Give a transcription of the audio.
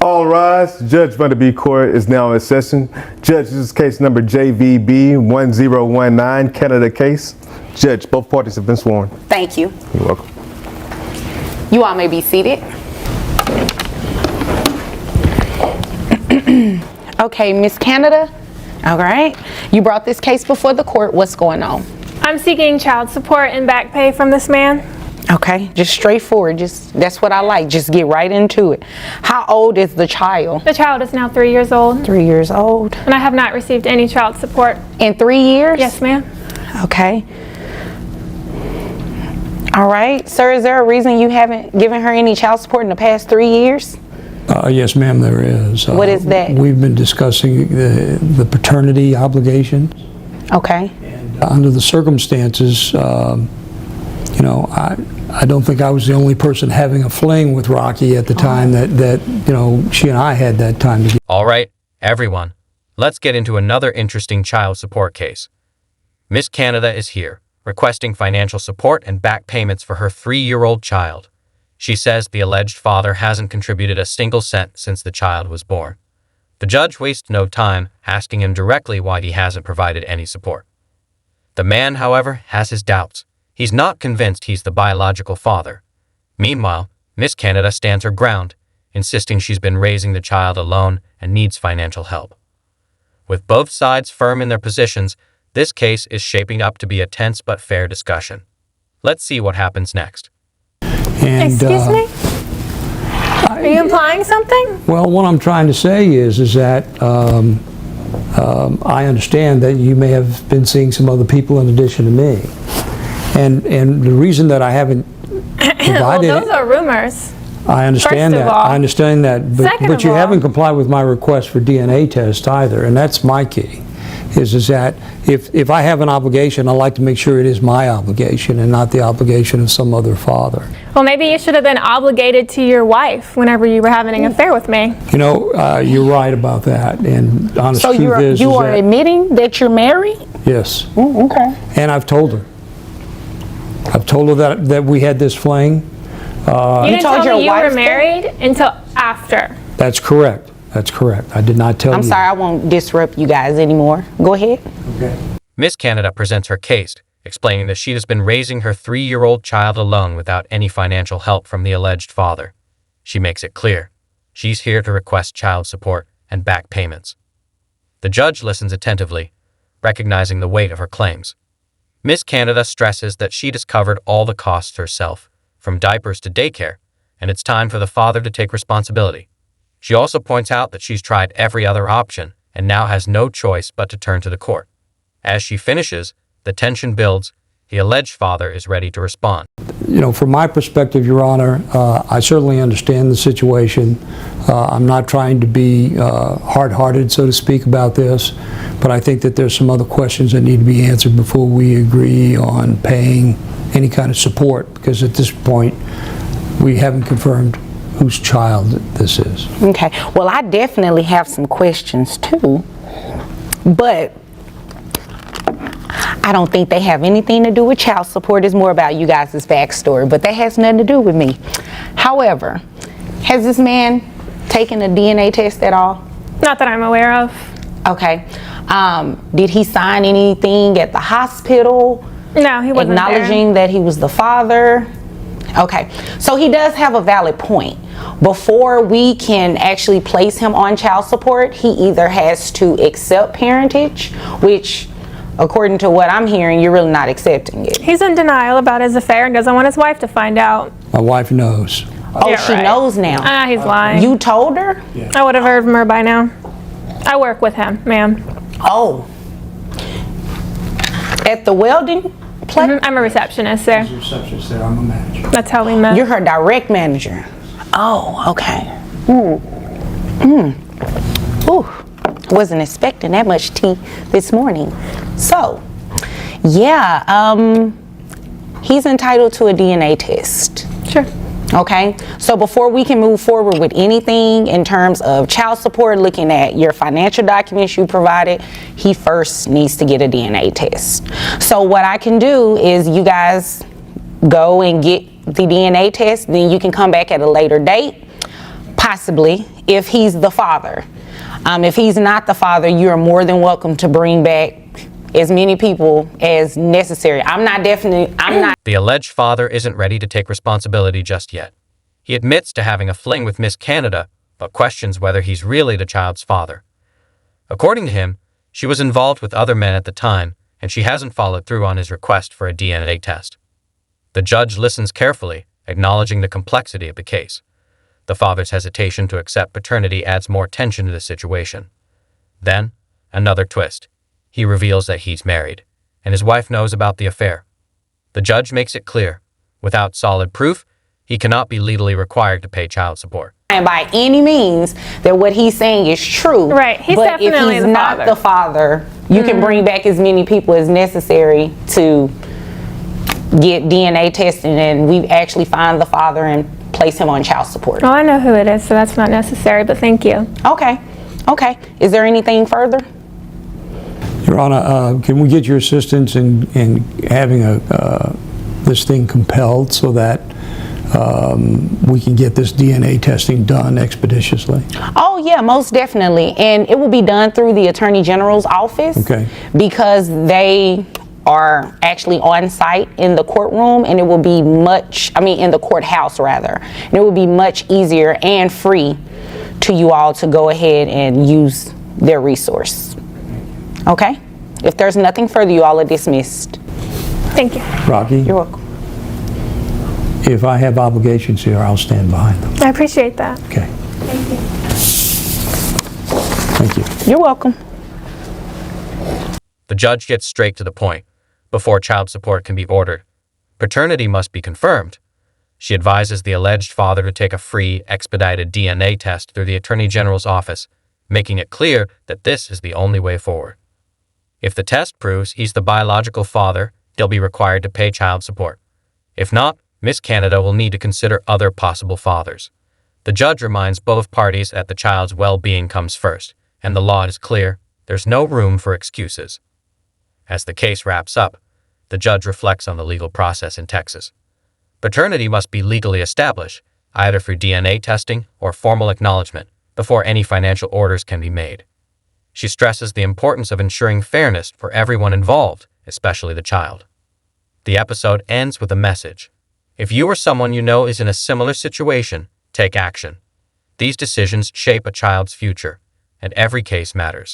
All rise. Judge Vanderbeek Court is now in session. Judge, this is case number JVB 1019, Canada case. Judge, both parties have been sworn. Thank you. You're welcome. You all may be seated. Okay, Miss Canada. All right. You brought this case before the court. What's going on? I'm seeking child support and back pay from this man. Okay, just straightforward. That's what I like. Just get right into it. How old is the child? The child is now 3 years old. 3 years old. And I have not received any child support. In 3 years? Yes, ma'am. Okay. All right. Sir, is there a reason you haven't given her any child support in the past 3 years? Yes, ma'am, there is. What is that? We've been discussing the paternity obligations. Okay. And under the circumstances, I don't think I was the only person having a fling with Rocky at the time that she and I had that time together. All right, everyone, let's get into another interesting child support case. Miss Canada is here, requesting financial support and back payments for her 3-year-old child. She says the alleged father hasn't contributed a single cent since the child was born. The judge wastes no time asking him directly why he hasn't provided any support. The man, however, has his doubts. He's not convinced he's the biological father. Meanwhile, Miss Canada stands her ground, insisting she's been raising the child alone and needs financial help. With both sides firm in their positions, this case is shaping up to be a tense but fair discussion. Let's see what happens next. And, Excuse me? Are you implying something? Well, what I'm trying to say is that I understand that you may have been seeing some other people in addition to me. And the reason that I haven't provided Well, those are rumors. I understand First of that. all. I understand that. Second But of you all. haven't complied with my request for DNA test either, and that's my key. Is that if I have an obligation, I like to make sure it is my obligation and not the obligation of some other father. Well, maybe you should have been obligated to your wife whenever you were having an affair with me. You're right about that. And honest So truth is you are that, admitting that you're married? yes. Oh, okay. And I've told her. I've told her that we had this fling. You didn't told tell your me you wife were that? married until after. That's correct. That's correct. I did not tell you. I'm sorry, I won't disrupt you guys anymore. Go ahead. Okay. Miss Canada presents her case, explaining that she has been raising her 3-year-old child alone without any financial help from the alleged father. She makes it clear she's here to request child support and back payments. The judge listens attentively, recognizing the weight of her claims. Miss Canada stresses that she has covered all the costs herself, from diapers to daycare, and it's time for the father to take responsibility. She also points out that she's tried every other option and now has no choice but to turn to the court. As she finishes, the tension builds. The alleged father is ready to respond. From my perspective, Your Honor, I certainly understand the situation. I'm not trying to be hard-hearted, so to speak, about this, but I think that there's some other questions that need to be answered before we agree on paying any kind of support, because at this point, we haven't confirmed whose child this is. Okay. Well, I definitely have some questions too, but I don't think they have anything to do with child support. It's more about you guys' backstory, but that has nothing to do with me. However, has this man taken a DNA test at all? Not that I'm aware of. Okay. Did he sign anything at the hospital? No, he wasn't acknowledging that he was the father? Okay, so he does have a valid point. Before we can actually place him on child support, he either has to accept parentage, which, according to what I'm hearing, you're really not accepting it. He's in denial about his affair and doesn't want his wife to find out. My wife knows. Oh, Yeah, she right. knows now. He's lying. You told her? I would have heard from her by now. I work with him, ma'am. Oh. At the welding place? I'm a receptionist there. Receptionist there, I'm a manager. That's how we met. You're her direct manager. Oh, okay. Ooh, wasn't expecting that much tea this morning. So, yeah, he's entitled to a DNA test. Sure. Okay, so before we can move forward with anything in terms of child support, looking at your financial documents you provided, he first needs to get a DNA test. So what I can do is you guys go and get the DNA test, then you can come back at a later date, Possibly, if he's the father. If he's not the father, you're more than welcome to bring back as many people as necessary. I'm not. The alleged father isn't ready to take responsibility just yet. He admits to having a fling with Miss Canada, but questions whether he's really the child's father. According to him, she was involved with other men at the time, and she hasn't followed through on his request for a DNA test. The judge listens carefully, acknowledging the complexity of the case. The father's hesitation to accept paternity adds more tension to the situation. Then, another twist. He reveals that he's married, and his wife knows about the affair. The judge makes it clear, without solid proof, he cannot be legally required to pay child support. And by any means that what he's saying is true. Right, he's but if definitely he's the not father. the father, you can bring back as many people as necessary to get DNA tested, and we actually find the father and place him on child support. Well, I know who it is, so that's not necessary, but thank you. Okay. Is there anything further? Your Honor, can we get your assistance in having this thing compelled so that we can get this DNA testing done expeditiously? Oh yeah, most definitely. And it will be done through the Attorney General's office. Okay. Because they are actually on site in the courtroom, and it will be in the courthouse rather. And it will be much easier and free to you all to go ahead and use their resource. Okay? If there's nothing further, you all are dismissed. Thank you. Rocky, You're welcome. if I have obligations here, I'll stand behind them. I appreciate that. Okay. Thank you. Thank you. You're welcome. The judge gets straight to the point. Before child support can be ordered, paternity must be confirmed. She advises the alleged father to take a free, expedited DNA test through the Attorney General's office, making it clear that this is the only way forward. If the test proves he's the biological father, he'll be required to pay child support. If not, Miss Canada will need to consider other possible fathers. The judge reminds both parties that the child's well-being comes first, and the law is clear. There's no room for excuses. As the case wraps up, the judge reflects on the legal process in Texas. Paternity must be legally established, either through DNA testing or formal acknowledgement, before any financial orders can be made. She stresses the importance of ensuring fairness for everyone involved, especially the child. The episode ends with a message. If you or someone you know is in a similar situation, take action. These decisions shape a child's future, and every case matters.